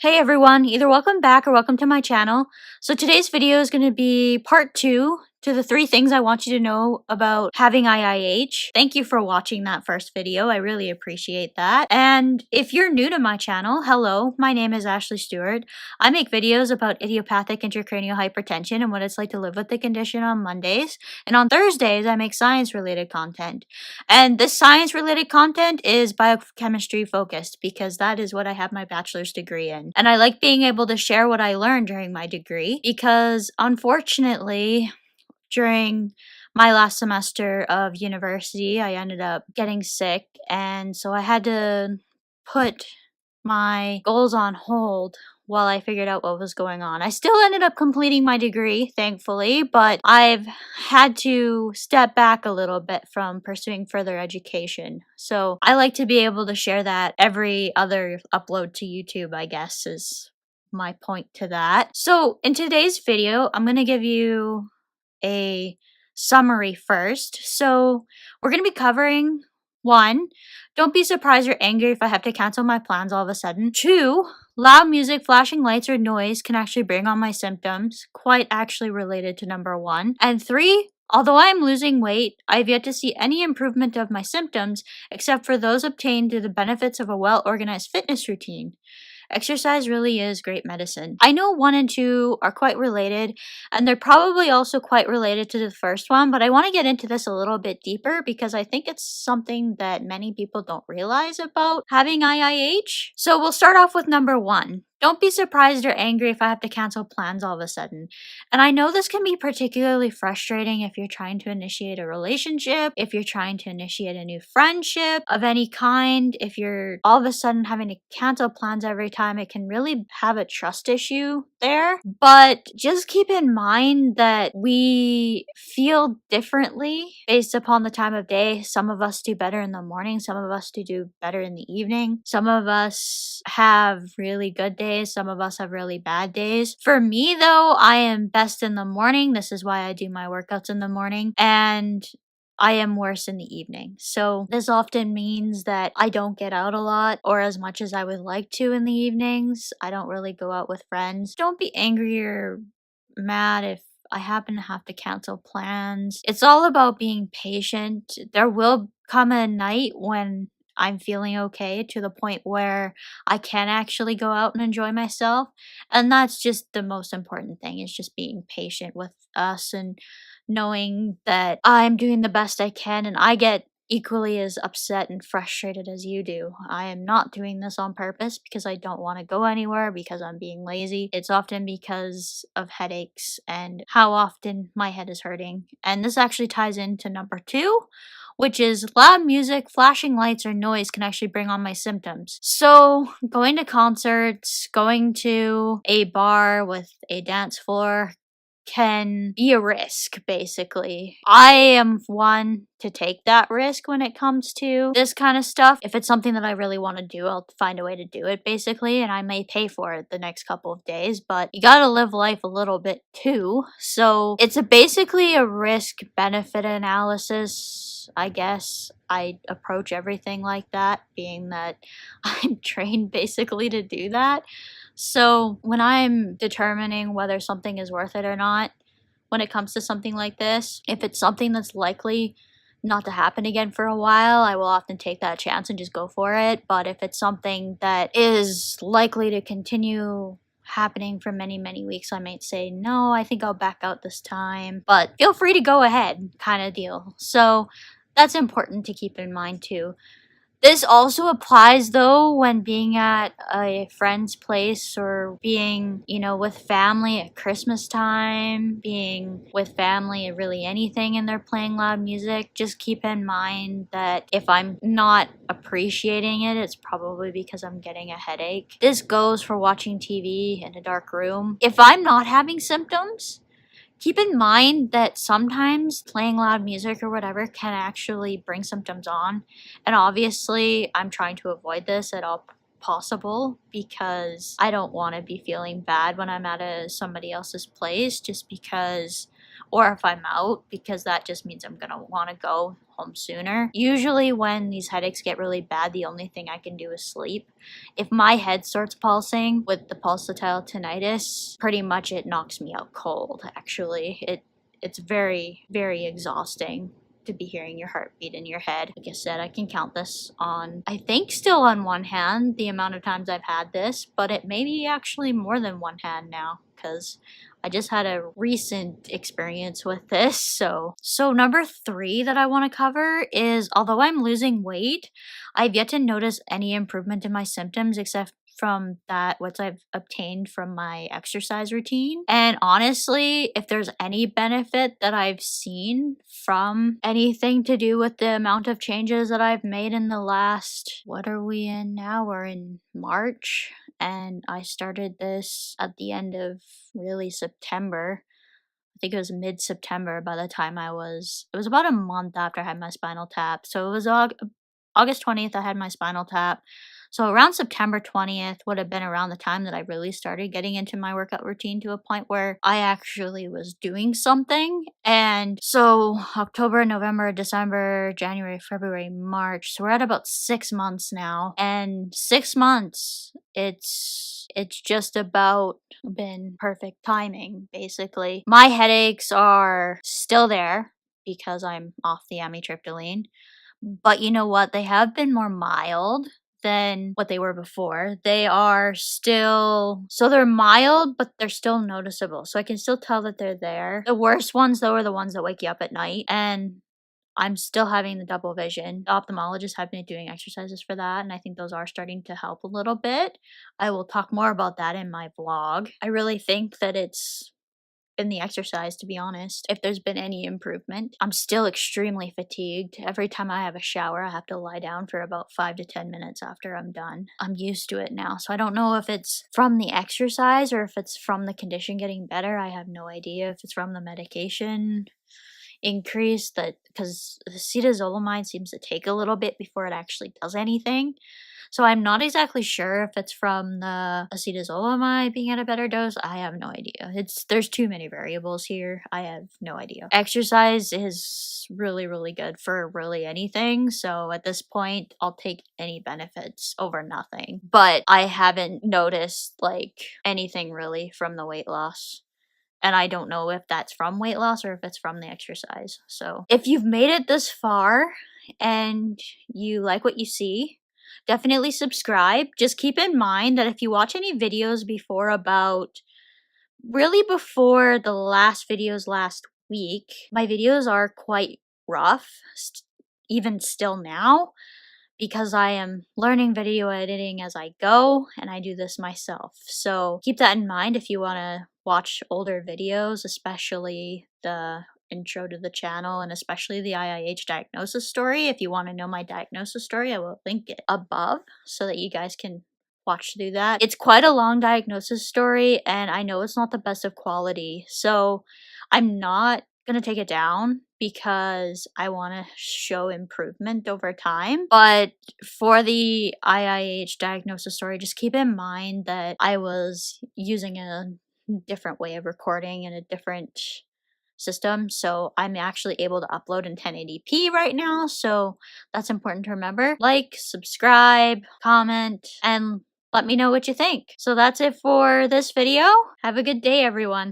Hey everyone, either welcome back or welcome to my channel. So today's video is going to be part 2 to the 3 things I want you to know about having IIH. Thank you for watching that first video, I really appreciate that. And if you're new to my channel, hello, my name is Ashley Stewart. I make videos about idiopathic intracranial hypertension and what it's like to live with the condition on Mondays. And on Thursdays, I make science-related content. And this science-related content is biochemistry focused because that is what I have my bachelor's degree in. And I like being able to share what I learned during my degree because unfortunately, during my last semester of university, I ended up getting sick, and so I had to put my goals on hold while I figured out what was going on. I still ended up completing my degree, thankfully, but I've had to step back a little bit from pursuing further education. So I like to be able to share that every other upload to YouTube, I guess, is my point to that. So in today's video, I'm going to give you a summary first. So we're going to be covering 1, don't be surprised or angry if I have to cancel my plans all of a sudden. 2, loud music, flashing lights, or noise can actually bring on my symptoms, quite actually related to number 1. And 3, although I am losing weight, I have yet to see any improvement of my symptoms except for those obtained through the benefits of a well-organized fitness routine. Exercise really is great medicine. I know 1 and 2 are quite related, and they're probably also quite related to the first one, but I want to get into this a little bit deeper because I think it's something that many people don't realize about having IIH. So we'll start off with number 1. Don't be surprised or angry if I have to cancel plans all of a sudden. And I know this can be particularly frustrating if you're trying to initiate a relationship, if you're trying to initiate a new friendship of any kind, if you're all of a sudden having to cancel plans every time, it can really have a trust issue there. But just keep in mind that we feel differently based upon the time of day. Some of us do better in the morning, some of us do better in the evening. Some of us have really good days, some of us have really bad days. For me though, I am best in the morning. This is why I do my workouts in the morning. And I am worse in the evening. So this often means that I don't get out a lot or as much as I would like to in the evenings. I don't really go out with friends. Don't be angry or mad if I happen to have to cancel plans. It's all about being patient. There will come a night when I'm feeling okay to the point where I can actually go out and enjoy myself. And that's just the most important thing, is just being patient with us and knowing that I'm doing the best I can, and I get equally as upset and frustrated as you do. I am not doing this on purpose because I don't want to go anywhere, because I'm being lazy. It's often because of headaches and how often my head is hurting. And this actually ties into number 2, which is loud music, flashing lights, or noise can actually bring on my symptoms. So going to concerts, going to a bar with a dance floor can be a risk, basically. I am one to take that risk when it comes to this kind of stuff. If it's something that I really want to do, I'll find a way to do it, basically, and I may pay for it the next couple of days, but you gotta live life a little bit too. So it's basically a risk-benefit analysis, I guess. I approach everything like that, being that I'm trained basically to do that. So when I'm determining whether something is worth it or not, when it comes to something like this, if it's something that's likely not to happen again for a while, I will often take that chance and just go for it. But if it's something that is likely to continue happening for many, many weeks, I might say, no, I think I'll back out this time, but feel free to go ahead, kind of deal. So that's important to keep in mind too. This also applies though when being at a friend's place or being, with family at Christmas time, being with family at really anything and they're playing loud music. Just keep in mind that if I'm not appreciating it, it's probably because I'm getting a headache. This goes for watching TV in a dark room. If I'm not having symptoms, keep in mind that sometimes playing loud music or whatever can actually bring symptoms on. And obviously, I'm trying to avoid this at all possible because I don't want to be feeling bad when I'm at somebody else's place just because, or if I'm out, because that just means I'm going to want to go home sooner. Usually when these headaches get really bad, the only thing I can do is sleep. If my head starts pulsing with the pulsatile tinnitus, pretty much it knocks me out cold, actually. It's very, very exhausting to be hearing your heartbeat in your head. Like I said, I can count this on, I think still on one hand, the amount of times I've had this, but it may be actually more than one hand now, because I just had a recent experience with this. So number 3 that I want to cover is, although I'm losing weight, I've yet to notice any improvement in my symptoms except from that what I've obtained from my exercise routine. And honestly, if there's any benefit that I've seen from anything to do with the amount of changes that I've made in the last, what are we in now? We're in March, and I started this at the end of really September. I think it was mid-September by the time it was about a month after I had my spinal tap. So it was August 20th I had my spinal tap. So around September 20th would have been around the time that I really started getting into my workout routine to a point where I actually was doing something. And so October, November, December, January, February, March. So we're at about 6 months now. And 6 months, it's just about been perfect timing, basically. My headaches are still there because I'm off the amitriptyline. But you know what? They have been more mild than what they were before. They are still, so they're mild, but they're still noticeable. So I can still tell that they're there. The worst ones, though, are the ones that wake you up at night. And I'm still having the double vision. The ophthalmologist have been doing exercises for that, and I think those are starting to help a little bit. I will talk more about that in my vlog. I really think that it's been the exercise, to be honest, if there's been any improvement. I'm still extremely fatigued. Every time I have a shower, I have to lie down for about 5 to 10 minutes after I'm done. I'm used to it now, so I don't know if it's from the exercise or if it's from the condition getting better. I have no idea if it's from the medication increase, that because the acetazolamide seems to take a little bit before it actually does anything. So I'm not exactly sure if it's from the acetazolamide being at a better dose. I have no idea. There's too many variables here. I have no idea. Exercise is really, really good for really anything. So at this point, I'll take any benefits over nothing. But I haven't noticed like anything really from the weight loss. And I don't know if that's from weight loss or if it's from the exercise. So if you've made it this far and you like what you see, definitely subscribe. Just keep in mind that if you watch any videos before before the last videos last week, my videos are quite rough, even still now, because I am learning video editing as I go, and I do this myself. So keep that in mind if you want to watch older videos, especially the intro to the channel and especially the IIH diagnosis story. If you want to know my diagnosis story, I will link it above so that you guys can watch through that. It's quite a long diagnosis story, and I know it's not the best of quality, so I'm not gonna take it down because I want to show improvement over time. But for the IIH diagnosis story, just keep in mind that I was using a different way of recording and a different system, so I'm actually able to upload in 1080p right now, so that's important to remember. Like, subscribe, comment, and let me know what you think. So that's it for this video. Have a good day, everyone.